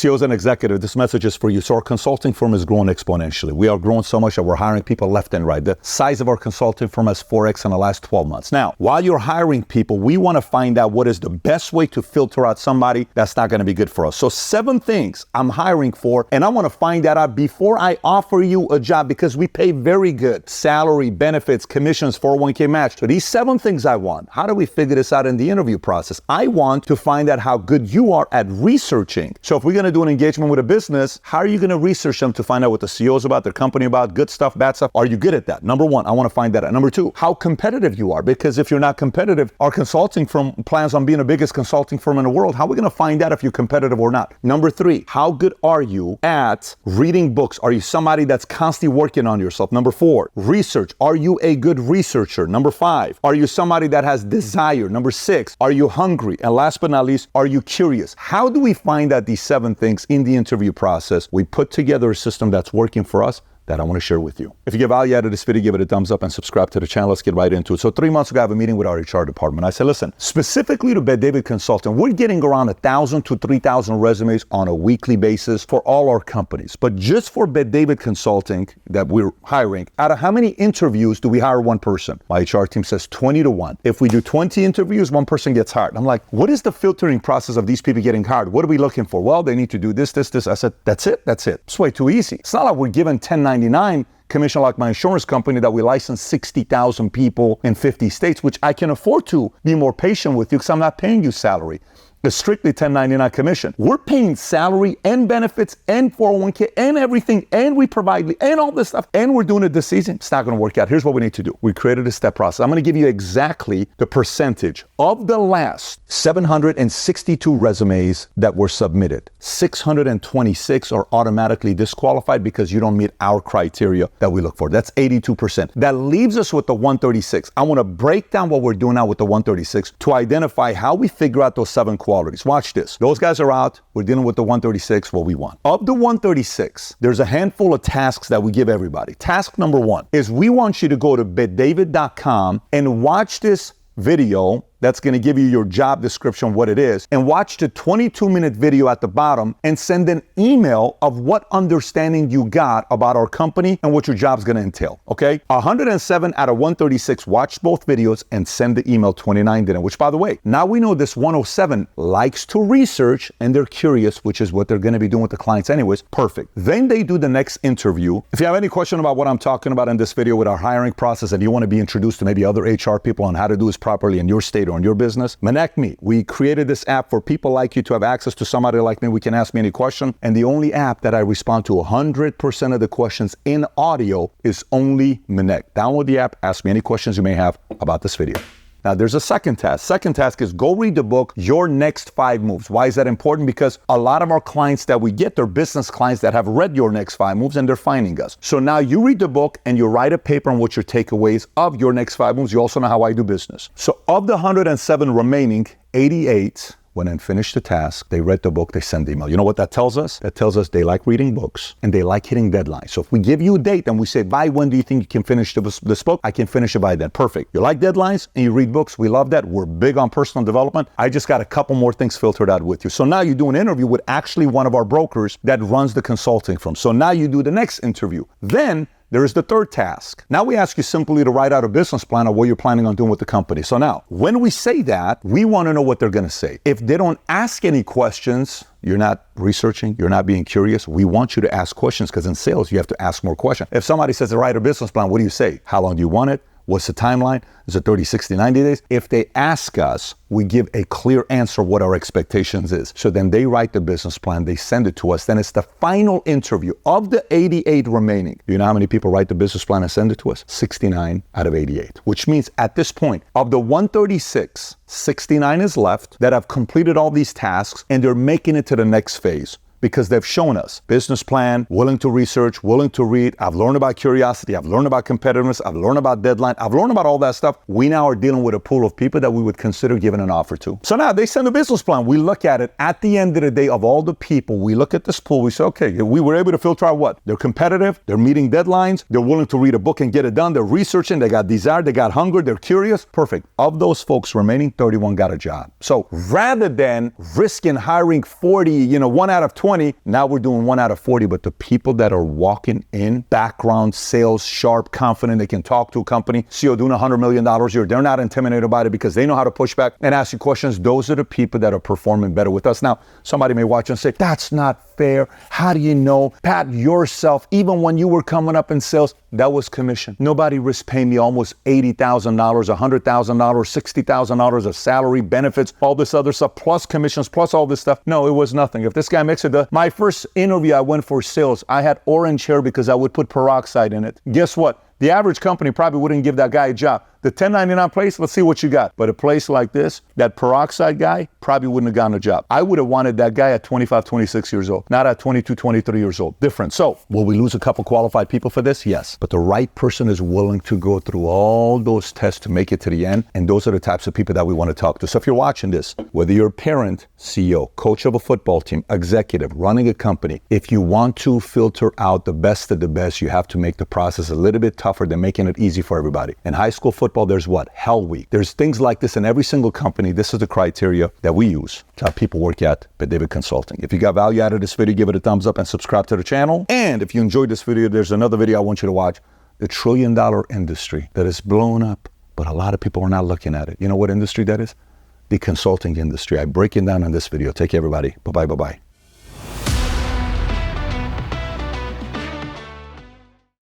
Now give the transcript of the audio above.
CEOs and executives, this message is for you. So our consulting firm is growing exponentially. We are growing so much that we're hiring people left and right. The size of our consulting firm has 4x in the last 12 months. Now, while you're hiring people, we want to find out what is the best way to filter out somebody that's not going to be good for us. So 7 things I'm hiring for, and I want to find that out before I offer you a job, because we pay very good salary, benefits, commissions, 401k match. So these 7 things I want. How do we figure this out in the interview process? I want to find out how good you are at researching. So if we're going to do an engagement with a business, how are you going to research them to find out what the CEO is about, their company about, good stuff, bad stuff? Are you good at that? Number 1, I want to find that out. Number 2, how competitive you are. Because if you're not competitive, our consulting firm plans on being the biggest consulting firm in the world. How are we going to find out if you're competitive or not? Number 3, how good are you at reading books? Are you somebody that's constantly working on yourself? Number 4, research. Are you a good researcher? Number 5, are you somebody that has desire? Number 6, are you hungry? And last but not least, are you curious? How do we find out these 7 things in the interview process? We put together a system that's working for us that I want to share with you. If you get value out of this video, give it a thumbs up and subscribe to the channel. Let's get right into it. So 3 months ago, I have a meeting with our HR department. I said, listen, specifically to Bet David Consulting, we're getting around 1,000 to 3,000 resumes on a weekly basis for all our companies. But just for Bet David Consulting that we're hiring, out of how many interviews do we hire one person? My HR team says 20 to 1. If we do 20 interviews, one person gets hired. I'm like, what is the filtering process of these people getting hired? What are we looking for? Well, they need to do this. I said, that's it. It's way too easy. It's not like we're given 1099 commission like my insurance company that we license 60,000 people in 50 states, which I can afford to be more patient with you because I'm not paying you salary. It's strictly 1099 commission. We're paying salary and benefits and 401k and everything, and we provide and all this stuff, and we're doing it this season. It's not going to work out. Here's what we need to do. We created a step process. I'm going to give you exactly the percentage of the last 762 resumes that were submitted. 626 are automatically disqualified because you don't meet our criteria that we look for. That's 82%. That leaves us with the 136. I want to break down what we're doing now with the 136 to identify how we figure out those 7 qualities. Watch this. Those guys are out. We're dealing with the 136, what we want. Of the 136, there's a handful of tasks that we give everybody. Task number 1 is we want you to go to betdavid.com and watch this video that's going to give you your job description, what it is, and watch the 22-minute video at the bottom and send an email of what understanding you got about our company and what your job's going to entail, okay? 107 out of 136 watched both videos and send the email. 29 didn't, which, by the way, now we know this 107 likes to research and they're curious, which is what they're going to be doing with the clients anyways. Perfect. Then they do the next interview. If you have any question about what I'm talking about in this video with our hiring process and you want to be introduced to maybe other HR people on how to do this properly in your state or in your business, Connect Me. We created this app for people like you to have access to somebody like me. We can ask me any question. And the only app that I respond to 100% of the questions in audio is only Connect. Download the app. Ask me any questions you may have about this video. Now, there's a second task. Second task is go read the book, Your Next 5 Moves. Why is that important? Because a lot of our clients that we get, they're business clients that have read Your Next 5 Moves and they're finding us. So now you read the book and you write a paper on what your takeaways of Your Next 5 Moves. You also know how I do business. So of the 107 remaining, 88 went and finished the task, they read the book, they send the email. You know what that tells us? That tells us they like reading books and they like hitting deadlines. So if we give you a date and we say, by when do you think you can finish this book? I can finish it by then. Perfect. You like deadlines and you read books. We love that. We're big on personal development. I just got a couple more things filtered out with you. So now you do an interview with actually one of our brokers that runs the consulting firm. So now you do the next interview. Then there is the third task. Now we ask you simply to write out a business plan of what you're planning on doing with the company. So now, when we say that, we want to know what they're going to say. If they don't ask any questions, you're not researching, you're not being curious. We want you to ask questions because in sales, you have to ask more questions. If somebody says to write a business plan, what do you say? How long do you want it? What's the timeline? Is it 30, 60, 90 days? If they ask us, we give a clear answer what our expectations is. So then they write the business plan, they send it to us. Then it's the final interview of the 88 remaining. You know how many people write the business plan and send it to us? 69 out of 88, which means at this point of the 136, 69 is left that have completed all these tasks and they're making it to the next phase. Because they've shown us business plan, willing to research, willing to read. I've learned about curiosity. I've learned about competitiveness. I've learned about deadline. I've learned about all that stuff. We now are dealing with a pool of people that we would consider giving an offer to. So now they send a business plan. We look at it. At the end of the day, of all the people, we look at this pool. We say, okay, we were able to filter out what? They're competitive. They're meeting deadlines. They're willing to read a book and get it done. They're researching. They got desire. They got hunger. They're curious. Perfect. Of those folks remaining, 31 got a job. So rather than risking hiring 40, 1 out of 20, 20, now we're doing 1 out of 40. But the people that are walking in, background, sales, sharp, confident, they can talk to a company, CEO doing $100 million a year, they're not intimidated by it because they know how to push back and ask you questions. Those are the people that are performing better with us. Now, somebody may watch and say, that's not fair. How do you know? Pat, yourself, even when you were coming up in sales, that was commission. Nobody risked paying me almost $80,000, $100,000, $60,000 of salary, benefits, all this other stuff, plus commissions, plus all this stuff. No, it was nothing. If this guy makes it, my first interview I went for sales, I had orange hair because I would put peroxide in it. Guess what? The average company probably wouldn't give that guy a job. The 1099 place, let's see what you got. But a place like this, that peroxide guy probably wouldn't have gotten a job. I would have wanted that guy at 25, 26 years old, not at 22, 23 years old. Different. So, will we lose a couple qualified people for this? Yes. But the right person is willing to go through all those tests to make it to the end. And those are the types of people that we want to talk to. So if you're watching this, whether you're a parent, CEO, coach of a football team, executive, running a company, if you want to filter out the best of the best, you have to make the process a little bit tougher than making it easy for everybody. In high school football, there's what? Hell week. There's things like this in every single company. This is the criteria that we use to have people work at David Consulting. If you got value out of this video, give it a thumbs up and subscribe to the channel. And if you enjoyed this video, there's another video I want you to watch. The $1 trillion industry that is blown up, but a lot of people are not looking at it. You know what industry that is? The consulting industry. I break it down in this video. Take care, everybody. Bye-bye, bye-bye.